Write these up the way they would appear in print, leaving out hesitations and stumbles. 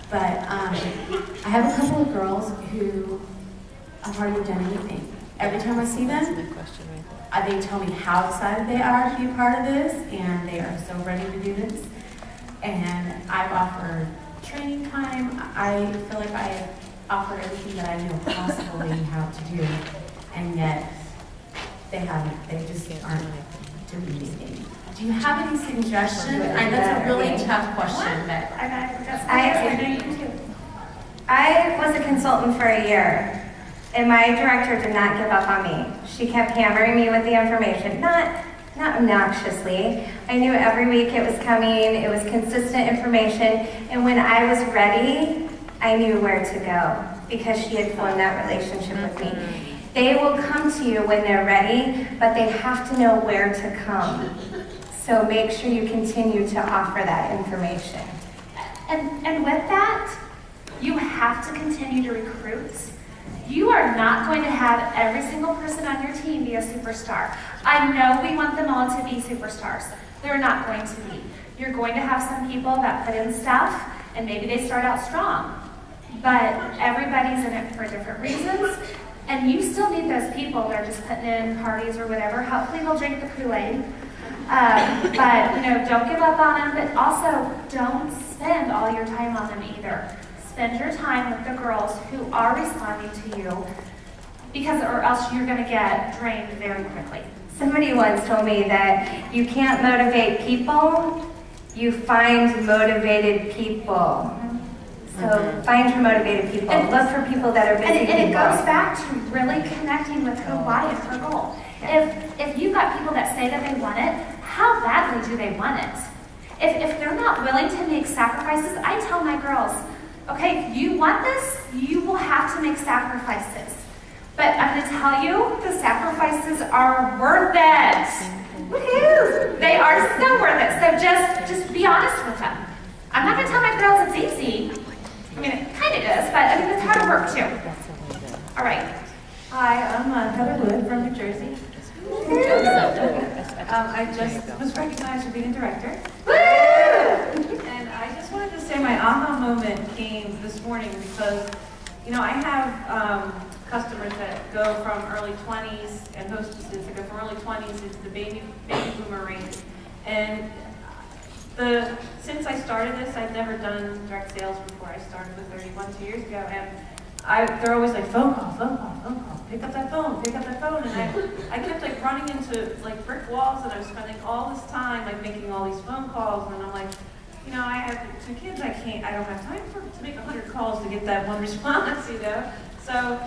But I have a couple of girls who have hardly done anything. Every time I see them, they tell me how excited they are to be a part of this, and they are so ready to do this. And I've offered training time. I feel like I have offered everything that I know possibly how to do, and yet they just aren't doing anything. Do you have any suggestions? That's a really tough question. I was a consultant for a year, and my director did not give up on me. She kept hammering me with the information, not obnoxiously. I knew every week it was coming, it was consistent information, and when I was ready, I knew where to go because she had formed that relationship with me. They will come to you when they're ready, but they have to know where to come. So make sure you continue to offer that information. And with that, you have to continue to recruit. You are not going to have every single person on your team be a superstar. I know we want them all to be superstars. They're not going to be. You're going to have some people that put in stuff, and maybe they start out strong. But everybody's in it for different reasons, and you still need those people that are just putting in parties or whatever. Hopefully they'll drink the Kool-Aid. But don't give up on them, but also don't spend all your time on them either. Spend your time with the girls who are responding to you, or else you're going to get drained very quickly. Somebody once told me that you can't motivate people, you find motivated people. So find your motivated people. Look for people that are busy And it people. goes back to really connecting with her why and her goal. If you've got people that say that they want it, how badly do they want it? If they're not willing to make sacrifices, I tell my girls, okay, if you want this, you will have to make sacrifices. But I'm going to tell you, the sacrifices are worth it. Woohoo! They are so worth it. So just be honest with them. I'm not going to tell my girls it's easy. I mean, it kind of is, but I mean, it's hard work too. All right. Hi, I'm Heather Wood from New Jersey. I just was recognized for being a director. Woo! And I just wanted to say my aha moment came this morning because, I have customers that go from early 20s and hostesses that go from early 20s into the baby boomer range. And since I started this, I've never done direct sales before. I started with 31 2 years ago, and they're always like, phone call, pick up that phone. And I kept running into brick walls, and I was spending all this time making all these phone calls, and I'm like, I have 2 kids, I don't have time to make 100 calls to get that one response, So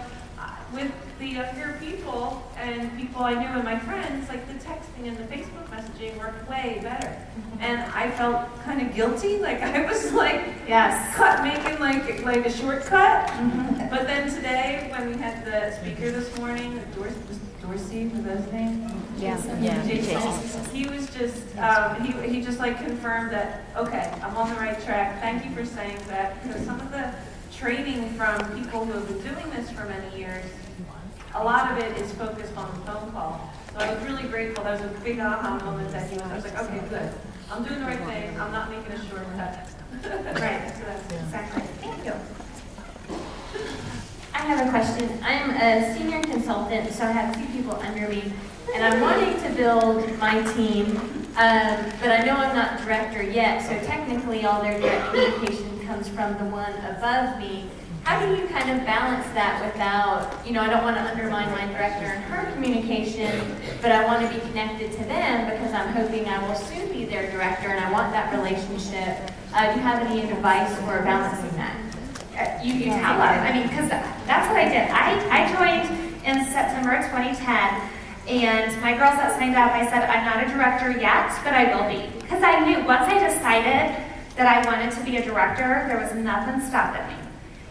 with the younger people and people I knew and my friends, the texting and the Facebook messaging worked way better. And I felt kind of guilty, I was Yes. making a shortcut. But then today, when we had the speaker this morning, Dorsey, was that his name? Yeah. He was just, he just confirmed that, okay, I'm on the right track. Thank you for saying that, because some of the training from people who have been doing this for many years, a lot of it is focused on the phone call. So I was really grateful. That was a big aha moment that I was like, okay, good. I'm doing the right thing. I'm not making a shortcut. Right. So that's exactly. Thank you. I have a question. I'm a senior consultant, so I have 2 people under me, and I'm wanting to build my team, but I know I'm not director yet, so technically all their direct communication comes from the one above me. How do you kind of balance that without, I don't want to undermine my director and her communication, but I want to be connected to them because I'm hoping I will soon be their director and I want that relationship. Do you have any advice for balancing that? You tell them. I mean, because that's what I did. I joined in September of 2010, and my girls that signed up, I said, I'm not a director yet, but I will be. Because I knew once I decided that I wanted to be a director, there was nothing stopping me.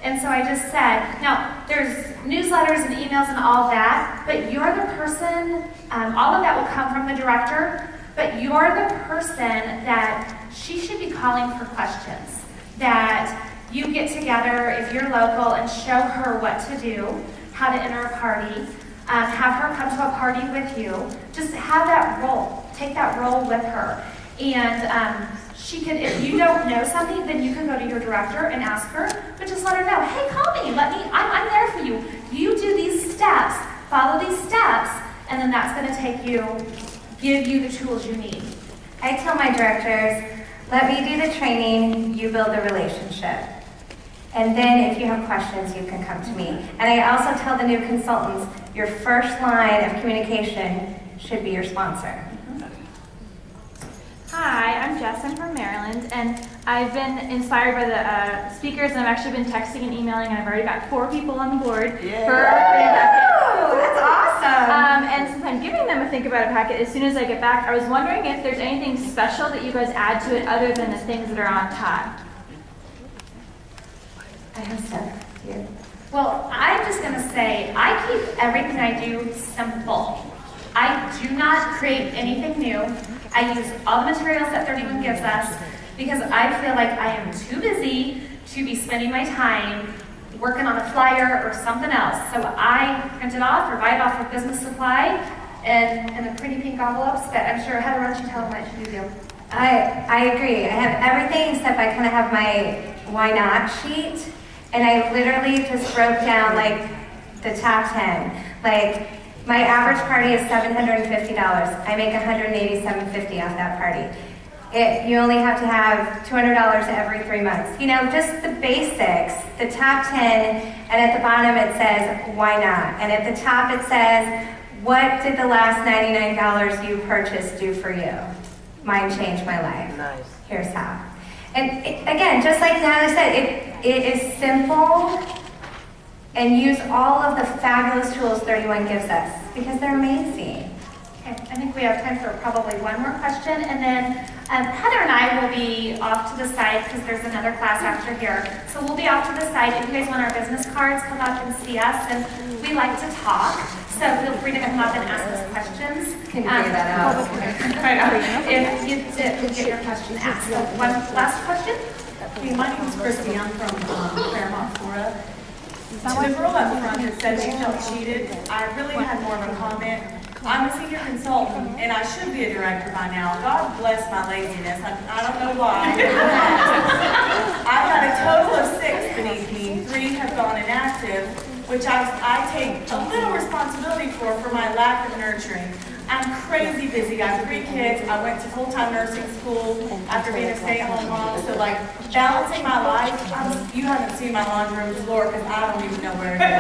And so I just said, now, there's newsletters and emails and all that, but you're the person, all of that will come from the director, but you're the person that she should be calling for questions, that you get together, if you're local, and show her what to do, how to enter a party, have her come to a party with you. Just have that role. Take that role with her. And She can, if you don't know something, then you can go to your director and ask her, but just let her know, hey, call me, I'm there for you. You do these steps, follow these steps, and then that's gonna give you the tools you need. I tell my directors, let me do the training, you build the relationship. And then if you have questions, you can come to me. And I also tell the new consultants, your first line of communication should be your sponsor. Hi, I'm Jess. I'm from Maryland, and I've been inspired by the speakers, and I've actually been texting and emailing, and I've already got 4 people on board for our free packet. Oh, that's awesome! And since I'm giving them a Think About It packet, as soon as I get back, I was wondering if there's anything special that you guys add to it other than the things that are on top. I have stuff here. Well, I'm just gonna say, I keep everything I do simple. I do not create anything new. I use all the materials that 31 gives us because I feel like I am too busy to be spending my time working on a flyer or something else. So I print it off or buy it off of Business Supply and in the pretty pink envelopes that I'm sure Heather, why don't you tell them what you do? I agree. I have everything except I kind of have my why not sheet, and I literally just broke down like the top 10. Like my average party is $750. I make $187.50 off that party. You only have to have $200 every 3 months. You know, just the basics, the top 10, and at the bottom it says, why not? And at the top it says, what did the last $99 you purchased do for you? Mine changed my life. Nice. Here's how. And again, just like Natalie said, it is simple, and use all of the fabulous tools 31 gives us because they're amazing. Okay, I think we have time for probably one more question, and then Heather and I will be off to the side because there's another class after here. So we'll be off to the side. If you guys want our business cards, come up and see us, and we like to talk. So feel free to come up and ask us questions. Can you figure that out? If you did get your question asked. So one last question? Hey, my name is Christy. I'm from Claremont, Florida. To the girl up front that said she felt cheated, I really had more of a comment. I'm a senior consultant, and I should be a director by now. God bless my laziness. I don't know why. I've had a total of 6 beneath me. 3 have gone inactive, which I take a little responsibility for my lack of nurturing. I'm crazy busy. I have 3 kids. I went to full-time nursing school after being a stay-at-home mom. So, like, balancing my life, you haven't seen my laundry room floor because I don't even know where it is. It's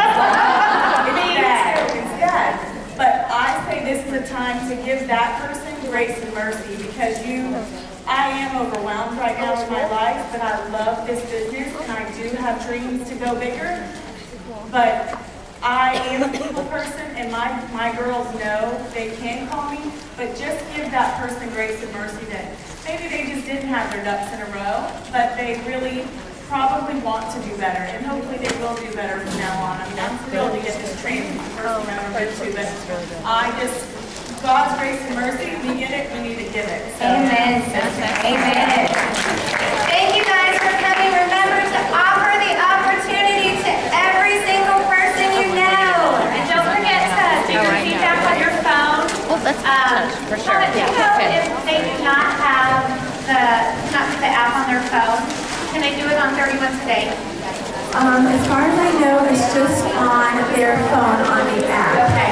bad. It's bad. But I say this is a time to give that person grace and mercy because I am overwhelmed right now in my life, but I love this business and I do have dreams to go bigger. But I am a people person, and my girls know they can call me, but just give that person grace and mercy that maybe they just didn't have their ducks in a row, but they really probably want to do better, and hopefully they will do better from now on. I mean, I'm thrilled to get this training the first time I've ever been to, but God's grace and mercy, we get it, we need to give it. So. Amen. Amen. Thank you guys for coming. Remember to offer the opportunity to every single person you know. And don't forget to do your feedback on your phone. Well, that's for sure. Comment, you know, if they do not have the app on their phone, can they do it on 31 Today? As far as I know, it's just on their phone on the app. Okay.